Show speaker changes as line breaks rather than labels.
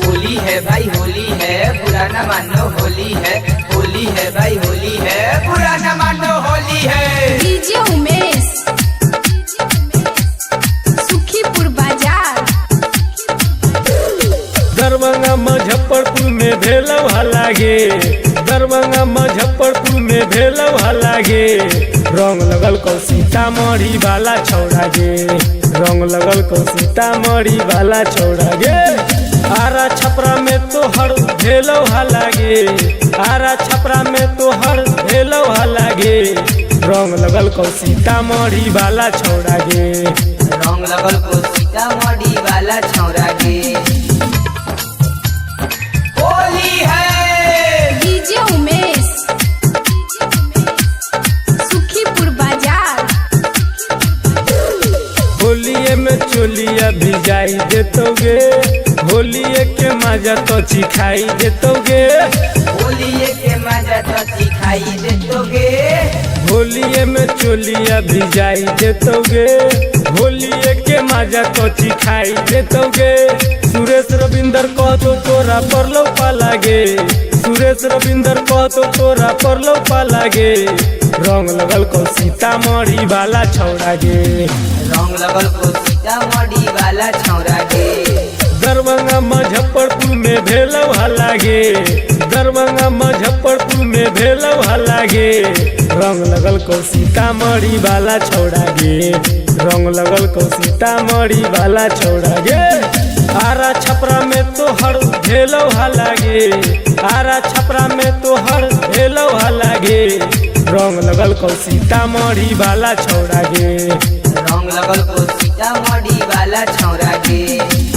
होली है भाई होली है, बुरा न मानो होली है। होली है भाई होली है, बुरा न मानो होली है।
डीजे उमेश सुखीपुर बाजार।
दरभंगा मुजफ्फरपुर में भेलौ लागे, दरभंगा मुजफ्फरपुर में भेलौ लागे। रंग लगल को सीतामढ़ी वाला छौड़ा गे, रंग लगल को सीतामढ़ी वाला छौड़ा गे। आरा छपरा में तो हर भेलौ लागे, आरा छपरा में तो हर भेलौ लागे। रंग लगल को सीतामढ़ी वाला छौड़ा गे,
रंग लगल को सीतामढ़ी वाला छौड़ा गे। होली है
डीजे उमेश सुखीपुर बाजार।
होलिये में चोलिया भिजाई देतोगे, होलिये के मजा तो चिखाई देतोगे।
होलिये के मजा तो सिखाई देतोगे।
होलिये में चोलिया भिजाई देतोगे, होलिये के मजा तो चिखाई देतोगे। सुरेश रविंदर कह तो तोरा पर लो पालागे, सुरेश रविंदर कह तो तोरा पर लो पालागे। रंग लगल को सीतामढ़ी वाला छौड़ा गे,
रंग लगल को सीतामढ़ी वाला छौड़ा गे।
दरभंगा मुजफ्फरपुर में भेलौ लागे, दरभंगा मुजफ्फरपुर में भेलौ लागे। रंग लगल को सीतामढ़ी वाला छौड़ा गे, रंग लगल को सीतामढ़ी वाला छौड़ा गे। आरा छपरा में तो हर भेलौ लागे, आरा छपरा में तो हर भेलौ लागे। रंग लगल को सीतामढ़ी वाला छौड़ा गे,
रंग लगल को सीतामढ़ी वाला छौड़ा गे।